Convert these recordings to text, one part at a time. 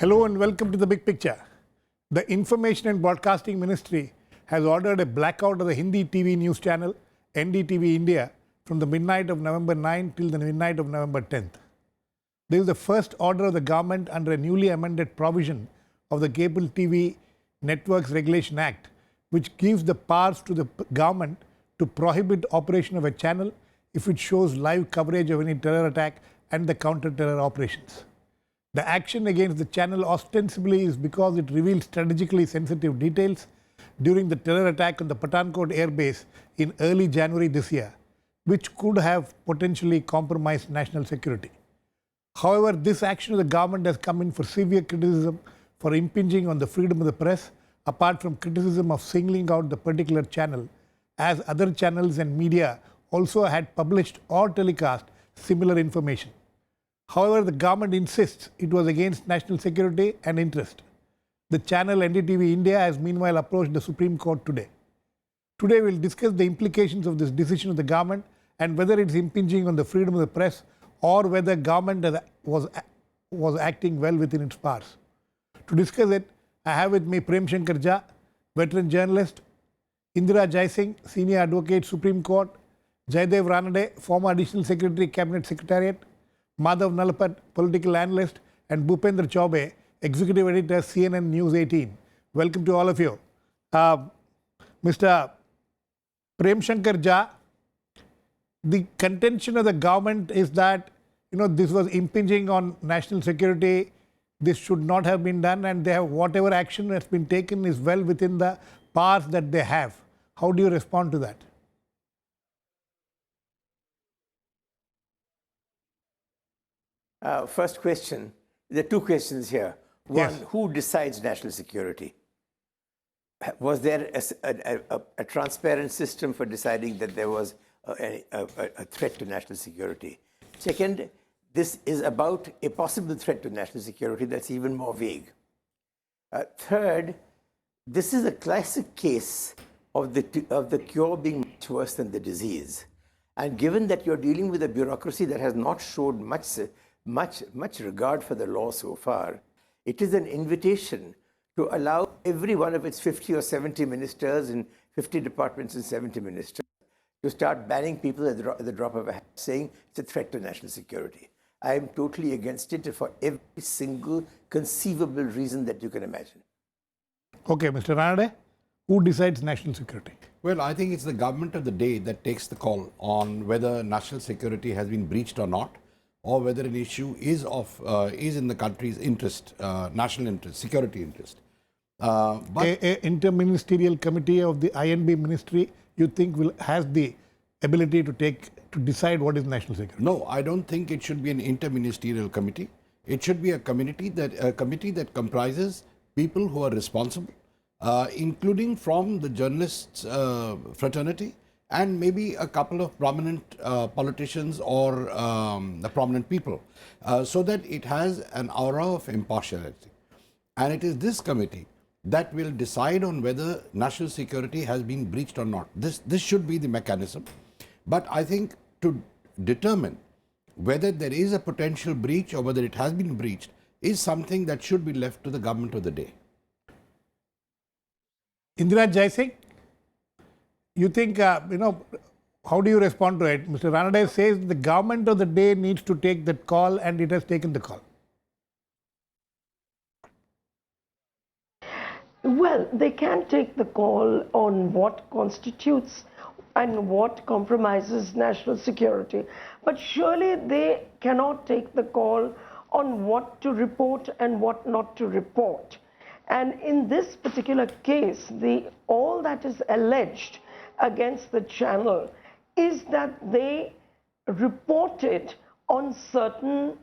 Hello and welcome to the Big Picture. The Information and Broadcasting Ministry has ordered a blackout of the Hindi TV news channel NDTV India from the midnight of November 9 till the midnight of November 10th. This is the first order of the government under a newly amended provision of the Cable TV Networks Regulation Act, which gives the powers to the government to prohibit operation of a channel if it shows live coverage of any terror attack and the counter-terror operations. The action against the channel ostensibly is because it revealed strategically sensitive details during the terror attack on the Pathankot Air Base in early January this year, which could have potentially compromised national security. However, this action of the government has come in for severe criticism for impinging on the freedom of the press, apart from criticism of singling out the particular channel, as other channels and media also had published or telecast similar information. However, the government insists it was against national security and interest. The channel NDTV India has meanwhile approached the Supreme Court today. Today we will discuss the implications of this decision of the government and whether it is impinging on the freedom of the press or whether government was acting well within its powers. To discuss it, I have with me Prem Shankar, veteran journalist, Indira Jaising, senior advocate, Supreme Court, Jayadev Ranade, former additional secretary, Cabinet Secretariat, Madhav, Nalapat, political analyst, and Bhupendra Chaubey, executive editor, CNN News 18. Welcome to all of you. Mr. Prem Shankar, the contention of the government is that this was impinging on national security. This should not have been done, and they have whatever action has been taken is well within the powers that they have. How do you respond to that? First question, there are two questions here. One, Yes. who decides national security? Was there a transparent system for deciding that there was a threat to national security? Second, this is about a possible threat to national security that's even more vague. Third, this is a classic case of the cure being much worse than the disease. And given that you're dealing with a bureaucracy that has not showed much regard for the law so far, it is an invitation to allow every one of its 50 or 70 ministers in 50 departments and 70 ministers to start banning people at the drop of a hat, saying it's a threat to national security. I am totally against it for every single conceivable reason that you can imagine. Okay, Mr. Ranade, who decides national security? Well, I think it's the government of the day that takes the call on whether national security has been breached or not, or whether an issue is in the country's interest, national interest, security interest. But a interministerial committee of the INB ministry, you think has the ability to decide what is national security? No, I don't think it should be an interministerial committee. It should be a committee that comprises people who are responsible, including from the journalists fraternity, and maybe a couple of prominent politicians or prominent people, so that it has an aura of impartiality. And it is this committee that will decide on whether national security has been breached or not. This should be the mechanism. But I think to determine whether there is a potential breach or whether it has been breached is something that should be left to the government of the day. Indira Jaising, you think, how do you respond to it? Mr. Ranade says the government of the day needs to take that call and it has taken the call. Well, they can take the call on what constitutes and what compromises national security. But surely they cannot take the call on what to report and what not to report. And in this particular case, all that is alleged against the channel is that they reported on certain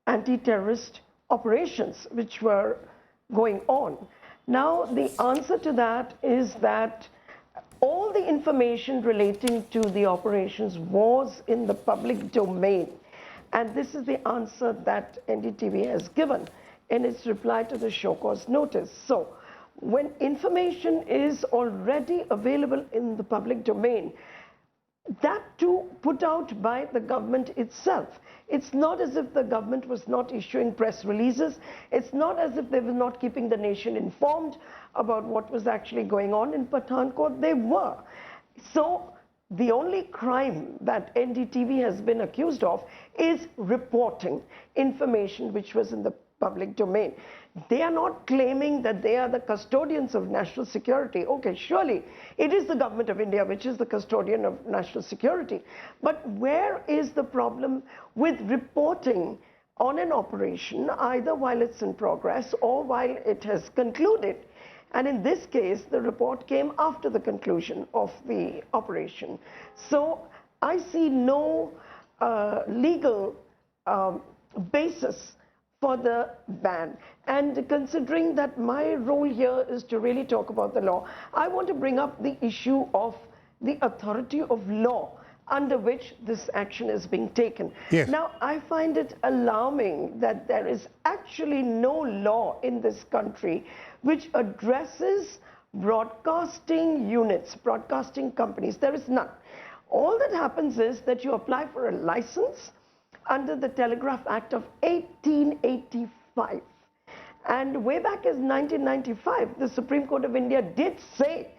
anti-terrorist operations which were going on. Now, the answer to that is that all the information relating to the operations was in the public domain. And this is the answer that NDTV has given in its reply to the show cause notice. So, when information is already available in the public domain, that too put out by the government itself, It's not as if the government was not issuing press releases. It's not as if they were not keeping the nation informed about what was actually going on in Pathankot. They were. So the only crime that NDTV has been accused of is reporting information which was in the public domain. They are not claiming that they are the custodians of national security. Okay, surely it is the government of India which is the custodian of national security. But where is the problem with reporting on an operation, either while it's in progress or while it has concluded? And in this case, the report came after the conclusion of the operation. So I see no legal basis for the ban. And considering that my role here is to really talk about the law, I want to bring up the issue of the authority of law under which this action is being taken. Yes. Now, I find it alarming that there is actually no law in this country which addresses broadcasting units, broadcasting companies. There is none. All that happens is that you apply for a license under the Telegraph Act of 1885. And way back in 1995, the Supreme Court of India did say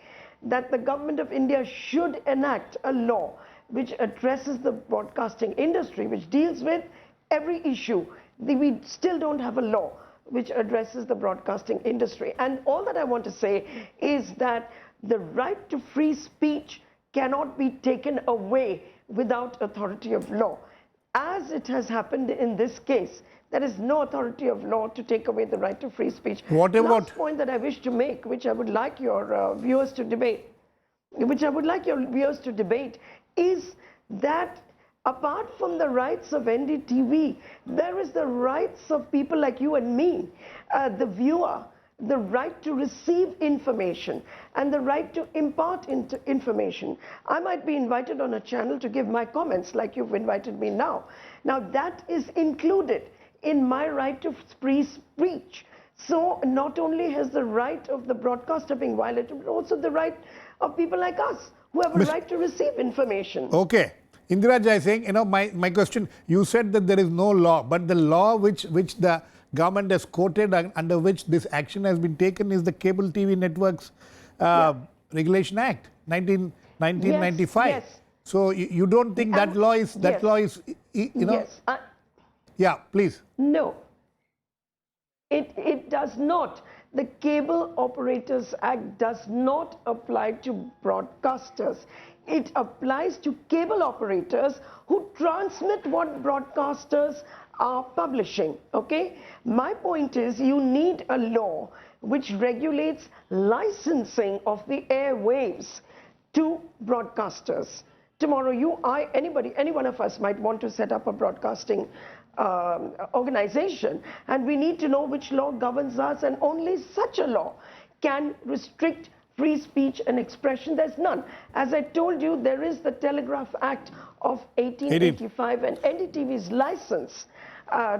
that the government of India should enact a law which addresses the broadcasting industry, which deals with every issue. We still don't have a law which addresses the broadcasting industry. And all that I want to say is that the right to free speech cannot be taken away without authority of law. As it has happened in this case, there is no authority of law to take away the right to free speech. What about... Last point that I wish to make, which I would like your viewers to debate, is that apart from the rights of NDTV, there is the rights of people like you and me, the viewer, the right to receive information and the right to impart information. I might be invited on a channel to give my comments like you've invited me now. Now that is included in my right to free speech. So not only has the right of the broadcaster being violated, but also the right of people like us who have a right to receive information. Okay. Indira Jaising, you know, my question, you said that there is no law, but the law which the government has quoted and under which this action has been taken is the Cable TV Networks Regulation Act, 1995. Yes. So you don't think that law is, you know? Yes. Yeah, please. No, it does not. The Cable Operators Act does not apply to broadcasters. It applies to cable operators who transmit what broadcasters are publishing, okay? My point is you need a law which regulates licensing of the airwaves to broadcasters. Tomorrow you, I, anybody, any one of us might want to set up a broadcasting organization, and we need to know which law governs us, and only such a law can restrict free speech and expression. There's none. As I told you, there is the Telegraph Act of 1885 and NDTV's license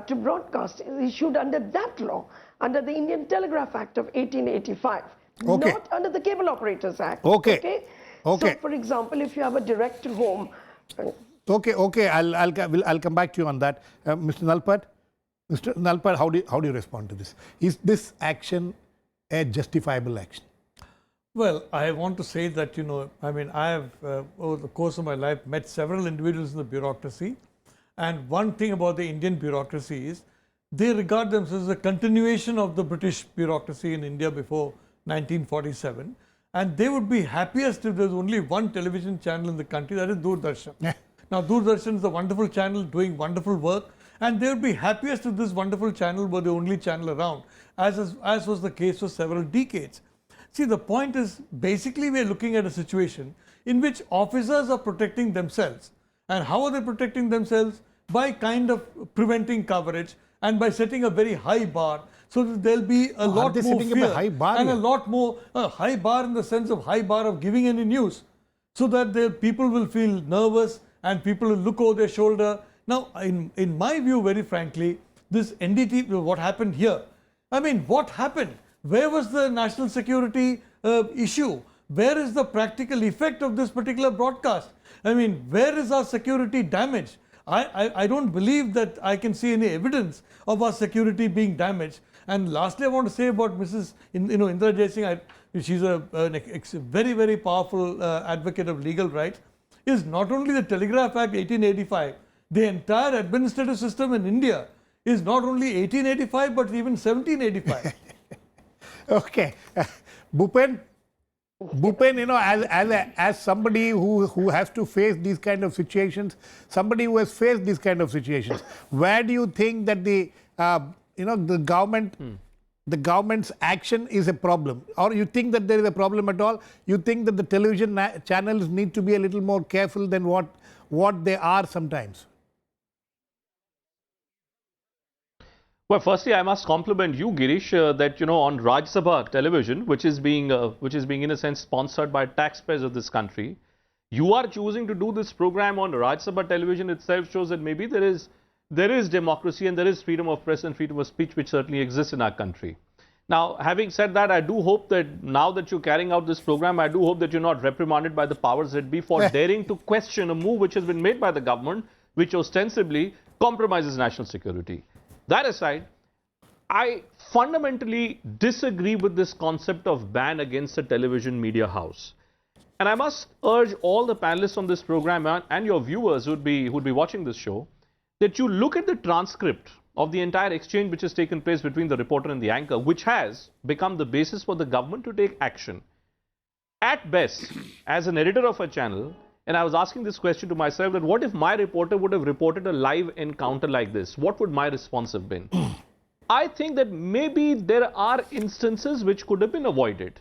to broadcast is issued under that law, under the Indian Telegraph Act of 1885, not under the Cable Operators Act. Okay. So, for example, if you have a direct to home. Okay. I'll come back to you on that, Mr. Nalapat. Mr. Nalapat, how do you respond to this? Is this action a justifiable action? Well, I want to say that, you know, I mean, I have, over the course of my life, met several individuals in the bureaucracy. And one thing about the Indian bureaucracy is they regard themselves as a continuation of the British bureaucracy in India before 1947. And they would be happiest if there's only one television channel in the country, that is Doordarshan. Now, Doordarshan is a wonderful channel doing wonderful work. And they would be happiest if this wonderful channel were the only channel around, as was the case for several decades. See, the point is, basically we are looking at a situation in which officers are protecting themselves. And how are they protecting themselves? By kind of preventing coverage and by setting a very high bar, so that there'll be a lot more fear and a lot more, a high bar in the sense of high bar of giving any news, so that the people will feel nervous and people will look over their shoulder. Now, in my view, very frankly, this NDTV, what happened here, I mean, what happened? Where was the national security issue? Where is the practical effect of this particular broadcast? I mean, where is our security damaged? I don't believe that I can see any evidence of our security being damaged. And lastly, I want to say about Mrs. Indira Jaising, she's a very, very powerful advocate of legal rights, is not only the Telegraph Act 1885, the entire administrative system in India is not only 1885 but even 1785. Okay. Bhupen, as somebody who has to face these kind of situations, somebody who has faced these kind of situations, where do you think that the government's action is a problem, or you think that there is a problem at all? You think that the television channels need to be a little more careful than what they are sometimes? Well, firstly, I must compliment you, Girish, that on Rajya Sabha television, which is being in a sense sponsored by taxpayers of this country, you are choosing to do this program on Rajya Sabha television itself shows that maybe there is democracy and there is freedom of press and freedom of speech, which certainly exists in our country. Now, having said that, I do hope that now that you're carrying out this program, I do hope that you're not reprimanded by the powers that be for daring to question a move which has been made by the government, which ostensibly compromises national security. That aside, I fundamentally disagree with this concept of ban against a television media house. And I must urge all the panelists on this program and your viewers who would be watching this show, that you look at the transcript of the entire exchange which has taken place between the reporter and the anchor, which has become the basis for the government to take action. At best, as an editor of a channel, and I was asking this question to myself, that what if my reporter would have reported a live encounter like this? What would my response have been? I think that maybe there are instances which could have been avoided,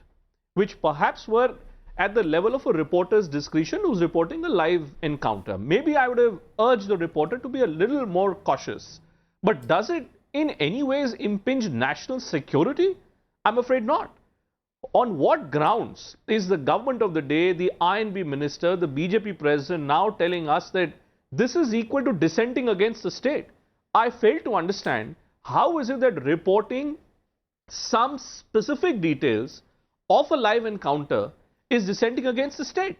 which perhaps were at the level of a reporter's discretion who's reporting a live encounter. Maybe I would have urged the reporter to be a little more cautious. But does it in any ways impinge national security? I'm afraid not. On what grounds is the government of the day, the INB minister, the BJP president now telling us that this is equal to dissenting against the state? I fail to understand how is it that reporting some specific details of a live encounter is dissenting against the state.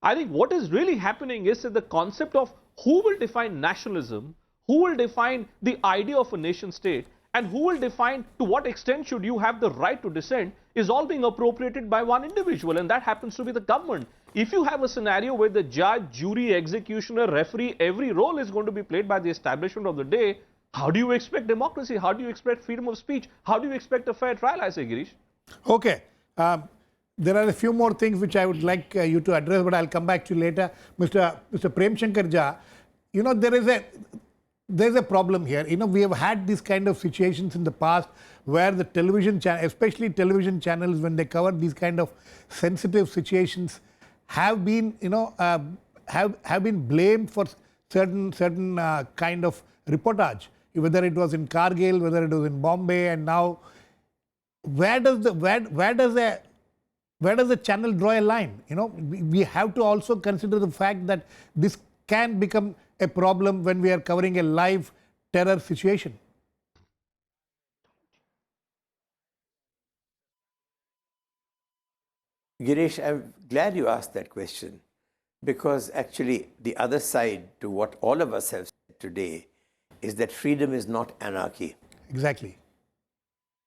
I think what is really happening is that the concept of who will define nationalism, who will define the idea of a nation state, and who will define to what extent should you have the right to dissent is all being appropriated by one individual, and that happens to be the government. If you have a scenario where the judge, jury, executioner, referee, every role is going to be played by the establishment of the day, how do you expect democracy? How do you expect freedom of speech? How do you expect a fair trial, I say, Girish? Okay. There are a few more things which I would like you to address, but I'll come back to you later. Mr. Prem Shankar Jha, there's a problem here. We have had these kind of situations in the past where the television channel, especially television channels, when they cover these kind of sensitive situations, have been, have been blamed for certain kind of reportage, whether it was in Kargil, whether it was in Bombay, and now where does the channel draw a line? We have to also consider the fact that this can become a problem when we are covering a live terror situation. Girish, I'm glad you asked that question, because actually the other side to what all of us have said today is that freedom is not anarchy. Exactly.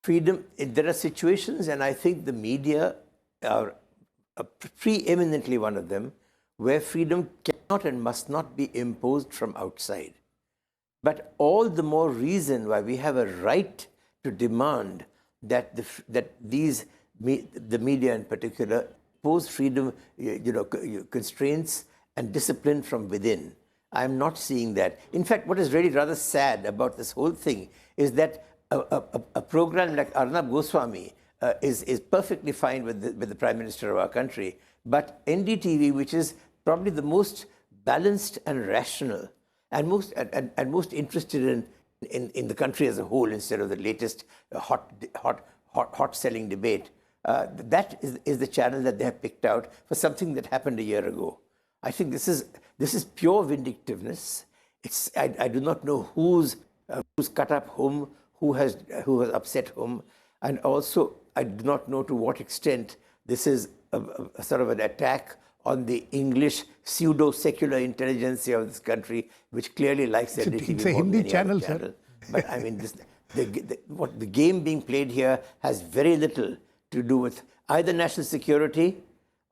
Freedom, there are situations, and I think the media are preeminently one of them, where freedom cannot and must not be imposed from outside. But all the more reason why we have a right to demand that the media in particular impose freedom, constraints and discipline from within. I'm not seeing that. In fact, what is really rather sad about this whole thing is that a program like Arnab Goswami is perfectly fine with the Prime Minister of our country, but NDTV, which is probably the most balanced and rational and most interested in the country as a whole instead of the latest hot selling debate, that is the channel that they have picked out for something that happened a year ago. I think this is pure vindictiveness. I do not know who's cut up whom, who has upset whom, and also I do not know to what extent this is a sort of an attack on the English pseudo-secular intelligentsia of this country, which clearly likes NDTV it's a more than Hindi any channel, other sir. channel. But I mean, what the game being played here has very little to do with either national security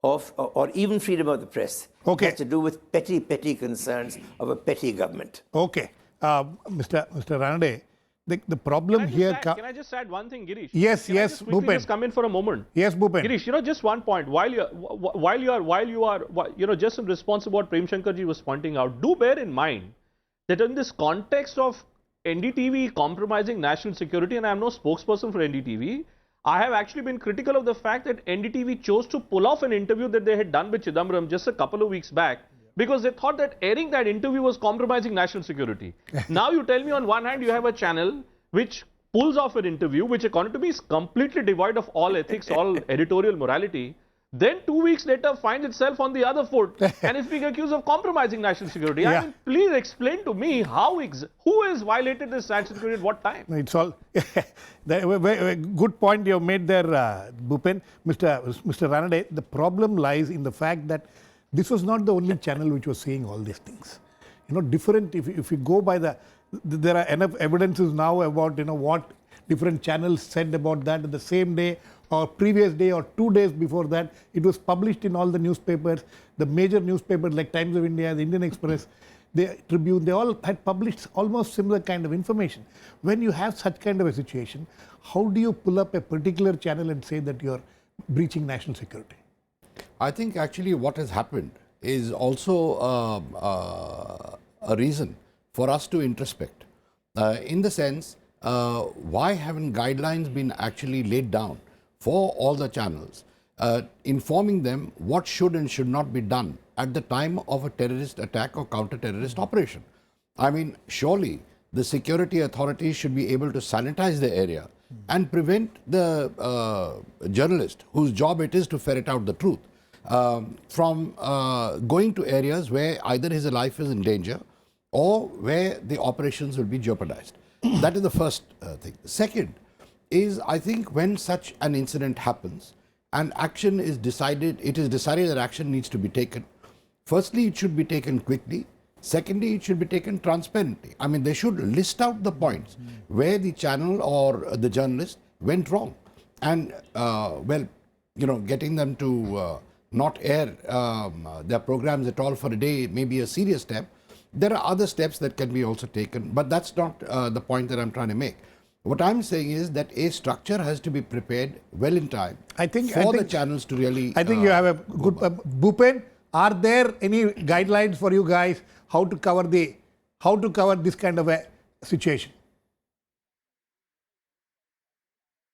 or even freedom of the press. Okay. It has to do with petty concerns of a petty government. Okay. Mr. Ranade, the problem here... Can I just add one thing, Girish? Yes, Can yes, I just quickly Bhupen. just come in for a moment? Yes, Bhupen. Girish, just one point. While you are, just in response to what Prem Shankar ji was pointing out, do bear in mind that in this context of NDTV compromising national security, and I am no spokesperson for NDTV, I have actually been critical of the fact that NDTV chose to pull off an interview that they had done with Chidambaram just a couple of weeks back because they thought that airing that interview was compromising national security. Now you tell me on one hand you have a channel which pulls off an interview which according to me is completely devoid of all ethics, all editorial morality. Then 2 weeks later finds itself on the other foot and is being accused of compromising national security. Yeah. I mean, please explain to me who has violated this national security at what time? It's all good point you have made there, Bhupen. Mr. Ranade, the problem lies in the fact that this was not the only channel which was saying all these things. Different, if you go by there are enough evidences now about, what different channels said about that the same day or previous day or 2 days before that. It was published in all the newspapers, the major newspapers like Times of India, the Indian Express, the Tribune, they all had published almost similar kind of information. When you have such kind of a situation, how do you pull up a particular channel and say that you're breaching national security? I think actually what has happened is also a reason for us to introspect. In the sense, why haven't guidelines been actually laid down for all the channels, informing them what should and should not be done at the time of a terrorist attack or counter-terrorist operation? I mean, surely the security authorities should be able to sanitize the area and prevent the journalist, whose job it is to ferret out the truth, from going to areas where either his life is in danger or where the operations will be jeopardized. That is the first thing. Second is, I think, when such an incident happens and action is decided, it is decided that action needs to be taken. Firstly, it should be taken quickly. Secondly, it should be taken transparently. I mean, they should list out the points where the channel or the journalist went wrong. And, getting them to not air their programs at all for a day may be a serious step. There are other steps that can be also taken, but that's not the point that I'm trying to make. What I'm saying is that a structure has to be prepared well in time for the channels to really... I think you have a good... Bhupen, are there any guidelines for you guys how to cover this kind of a situation?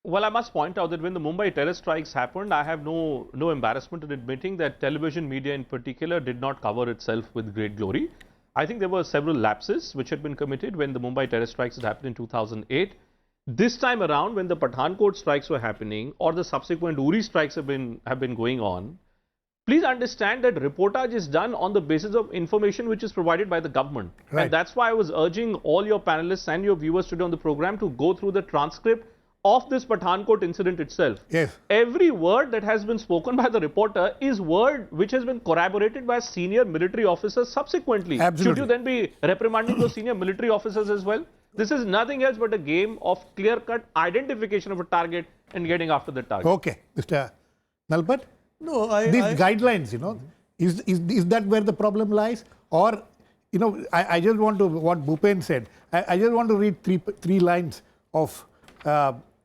Well, I must point out that when the Mumbai terror strikes happened, I have no embarrassment in admitting that television media in particular did not cover itself with great glory. I think there were several lapses which had been committed when the Mumbai terror strikes had happened in 2008. This time around, when the Pathankot strikes were happening or the subsequent Uri strikes have been going on, please understand that reportage is done on the basis of information which is provided by the government. Right. And that's why I was urging all your panelists and your viewers today on the program to go through the transcript of this Pathankot incident itself. Yes. Every word that has been spoken by the reporter is word which has been corroborated by senior military officers subsequently. Absolutely. Should you then be reprimanding those senior military officers as well? This is nothing else but a game of clear-cut identification of a target and getting after the target. Okay. Mr. Nalapat? No, These guidelines, is that where the problem lies? Or, I just want to, what Bhupen said, I just want to read three lines of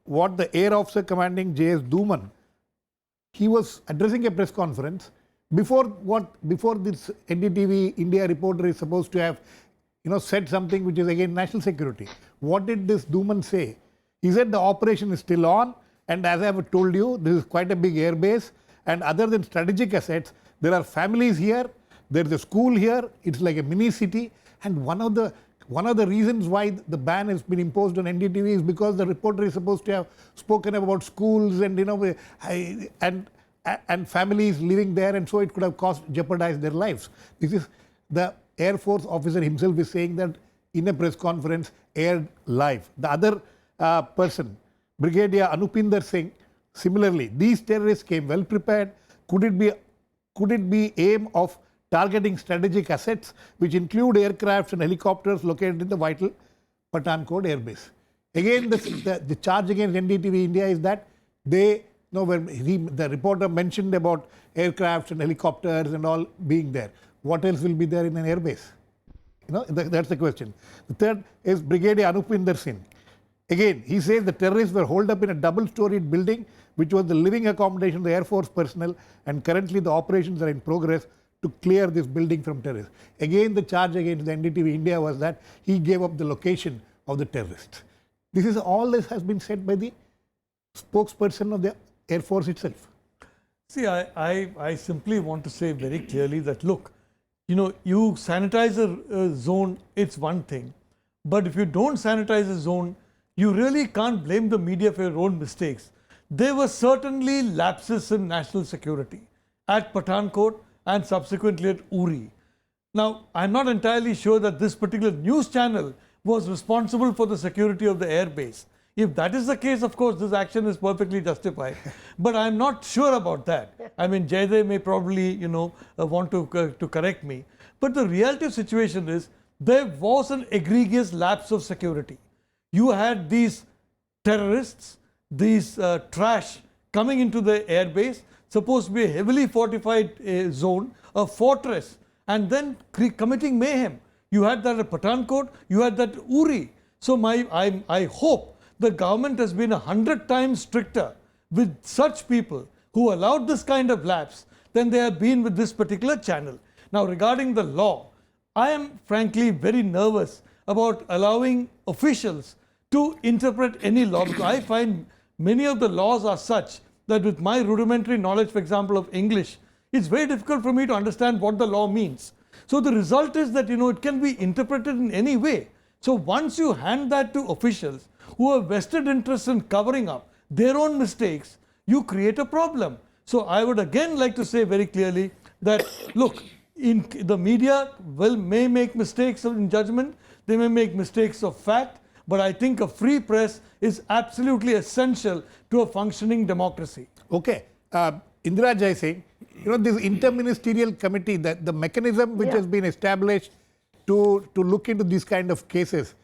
what the Air Officer Commanding J.S. Dhuman, he was addressing a press conference before this NDTV India reporter is supposed to have said something which is against national security. What did this Dhuman say? He said the operation is still on, and as I have told you, this is quite a big air base, and other than strategic assets, there are families here, there is a school here, it's like a mini city, and one of the reasons why the ban has been imposed on NDTV is because the reporter is supposed to have spoken about schools and and families living there, and so it could have jeopardized their lives. This is the Air Force officer himself is saying that in a press conference aired live. The other person, Brigadier Anupinder Singh, similarly, these terrorists came well prepared. Could it be Could it be aim of targeting strategic assets which include aircrafts and helicopters located in the vital Pathankot airbase? Again, the charge against NDTV India is that they, when the reporter mentioned about aircrafts and helicopters and all being there, what else will be there in an airbase? That's the question. The third is Brigadier Anupinder Singh. Again, he says the terrorists were holed up in a double-storied building which was the living accommodation of the Air Force personnel, and currently the operations are in progress to clear this building from terrorists. Again, the charge against the NDTV India was that he gave up the location of the terrorists. All this has been said by the spokesperson of the Air Force itself. See, I simply want to say very clearly that, look, you sanitize a zone, it's one thing. But if you don't sanitize a zone, you really can't blame the media for your own mistakes. There were certainly lapses in national security at Pathankot and subsequently at Uri. Now, I'm not entirely sure that this particular news channel was responsible for the security of the airbase. If that is the case, of course, this action is perfectly justified. But I'm not sure about that. I mean, Jayadev may probably, want to correct me. But the reality of the situation is there was an egregious lapse of security. You had these terrorists, these trash coming into the airbase, supposed to be a heavily fortified zone, a fortress, and then committing mayhem. You had that at Pathankot, you had that at Uri. So I hope the government has been 100 times stricter with such people who allowed this kind of lapse than they have been with this particular channel. Now, regarding the law, I am frankly very nervous about allowing officials to interpret any law, because I find many of the laws are such that with my rudimentary knowledge, for example, of English, it's very difficult for me to understand what the law means. So the result is that, it can be interpreted in any way. So once you hand that to officials who have vested interest in covering up their own mistakes, you create a problem. So I would again like to say very clearly that, look, the media may make mistakes in judgment, they may make mistakes of fact, but I think a free press is absolutely essential to a functioning democracy. Okay. Indira Jaising, this interministerial committee, the mechanism which has been established to look into these kind of cases,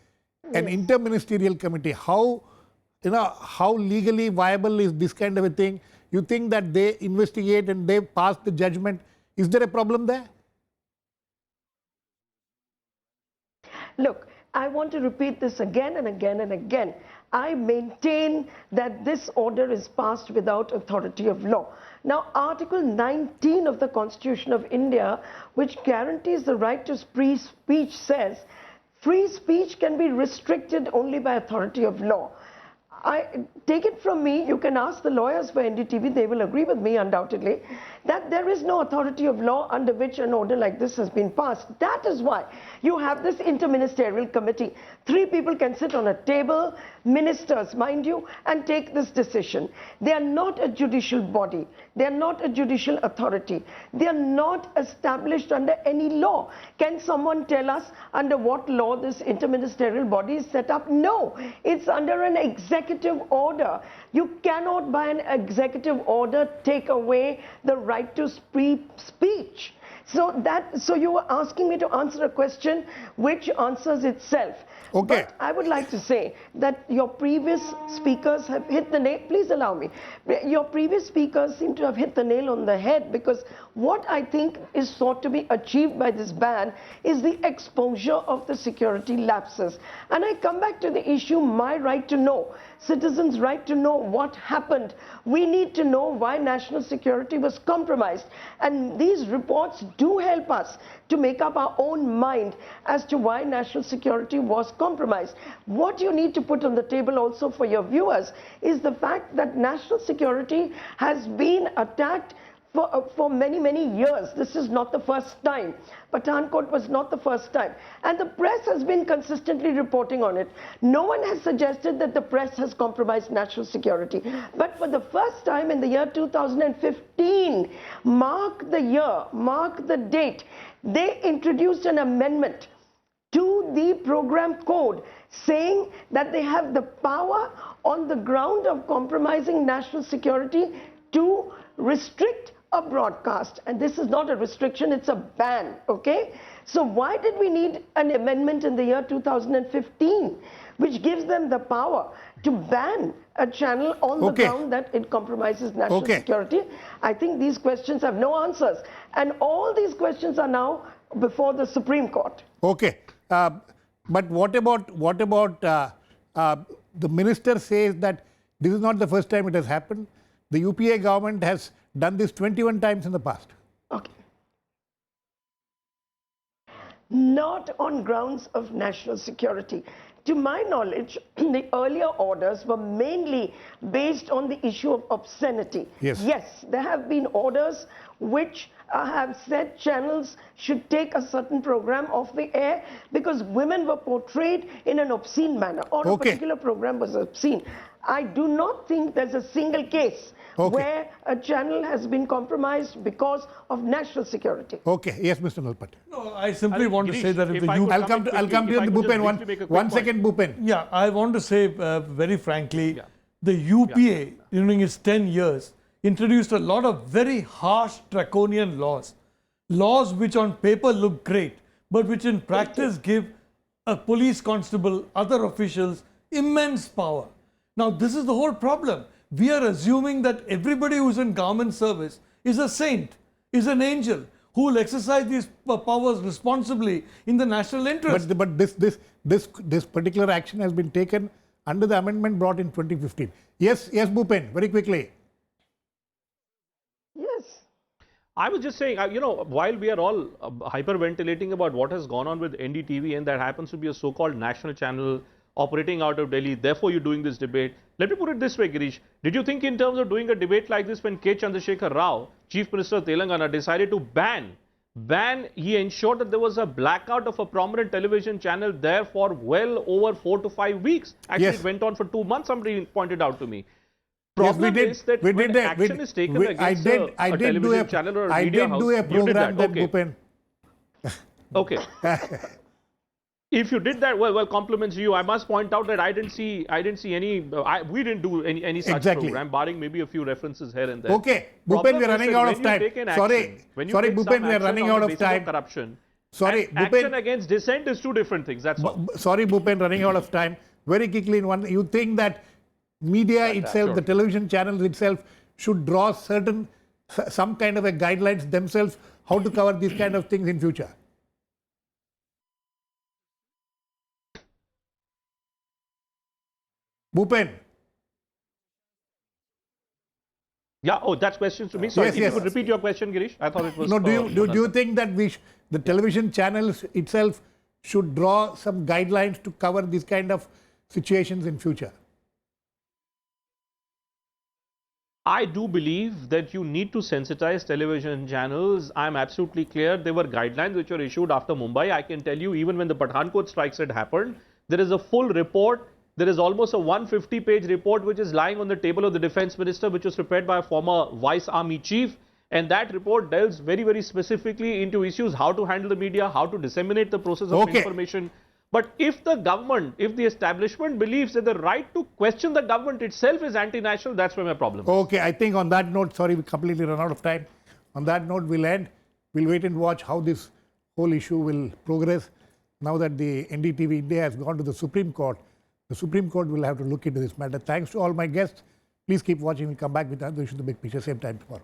an interministerial committee, how legally viable is this kind of a thing? You think that they investigate and they pass the judgment? Is there a problem there? Look, I want to repeat this again and again and again. I maintain that this order is passed without authority of law. Now, Article 19 of the Constitution of India, which guarantees the right to free speech, says free speech can be restricted only by authority of law. Take it from me, you can ask the lawyers for NDTV, they will agree with me undoubtedly, that there is no authority of law under which an order like this has been passed. That is why you have this interministerial committee. 3 people can sit on a table, ministers, mind you, and take this decision. They are not a judicial body. They are not a judicial authority. They are not established under any law. Can someone tell us under what law this interministerial body is set up? No, it's under an executive order. You cannot by an executive order take away the right to free speech. So you were asking me to answer a question which answers itself. Okay. But I would like to say that your previous speakers have hit the nail. Please allow me. Your previous speakers seem to have hit the nail on the head, because what I think is sought to be achieved by this ban is the exposure of the security lapses. And I come back to the issue, my right to know, citizens' right to know what happened. We need to know why national security was compromised. And these reports do help us to make up our own mind as to why national security was compromised. What you need to put on the table also for your viewers is the fact that national security has been attacked for many, many years. This is not the first time. Pathankot was not the first time. And the press has been consistently reporting on it. No one has suggested that the press has compromised national security. But for the first time in the year 2015, mark the year, mark the date, they introduced an amendment to the program code saying that they have the power on the ground of compromising national security to restrict a broadcast, and this is not a restriction, it's a ban, okay? So why did we need an amendment in the year 2015, which gives them the power to ban a channel on the ground that it compromises national security? I think these questions have no answers, and all these questions are now before the Supreme Court. Okay, but what about the minister says that this is not the first time it has happened. The UPA government has done this 21 times in the past. Okay. Not on grounds of national security. To my knowledge, the earlier orders were mainly based on the issue of obscenity. Yes, there have been orders which have said channels should take a certain program off the air because women were portrayed in an obscene manner, or a particular program was obscene. I do not think there's a single case where a channel has been compromised because of national security. Okay, yes, Mr. Nalapat. No, I simply want to say that if the I'll come to you, Bhupen. One second, Bhupen. Yeah, I want to say very frankly, the UPA during its 10 years introduced a lot of very harsh draconian laws. Laws which on paper look great, but which in practice give a police constable, other officials immense power. Now, this is the whole problem. We are assuming that everybody who's in government service is a saint, is an angel, who will exercise these powers responsibly in the national interest. But this particular action has been taken under the amendment brought in 2015. Yes, Bhupen, very quickly. Yes. I was just saying, you know, while we are all hyperventilating about what has gone on with NDTV, and that happens to be a so-called national channel operating out of Delhi, therefore you're doing this debate. Let me put it this way, Girish. Did you think in terms of doing a debate like this when K. Chandrasekhar Rao, Chief Minister of Telangana, decided to ban, he ensured that there was a blackout of a prominent television channel there for well over 4 to 5 weeks. Actually, it went on for 2 months, somebody pointed out to me. Problem is that when action is taken against a television channel or a media house, you did that. Bhupen. Okay. If you did that, well, compliments to you. I must point out that I didn't see any. We didn't do any such program, barring maybe a few references here and there. Okay, Bhupen, we are running out of time. Sorry, Bhupen, we are running out of time. Corruption. Sorry, action against dissent is two different things. That's all. Sorry, Bhupen, running out of time. Very quickly, you think that media itself, the television channels itself, should draw some kind of a guidelines themselves how to cover these kind of things in future? Bhupen. Yeah, that's questions to me. Sorry, if you could repeat your question, Girish. I thought it was... No, do you think that the television channels itself should draw some guidelines to cover these kind of situations in future? I do believe that you need to sensitize television channels. I'm absolutely clear. There were guidelines which were issued after Mumbai. I can tell you, even when the Pathankot strikes had happened, there is a full report. There is almost a 150-page report which is lying on the table of the defense minister, which was prepared by a former vice army chief. And that report delves very, very specifically into issues, how to handle the media, how to disseminate the process of information. But if the government, if the establishment believes that the right to question the government itself is anti-national, that's where my problem is. Okay, I think on that note, sorry, we completely run out of time. On that note, we'll end. We'll wait and watch how this whole issue will progress. Now that the NDTV India has gone to the Supreme Court, the Supreme Court will have to look into this matter. Thanks to all my guests. Please keep watching. We'll come back with another issue, the big picture, same time tomorrow.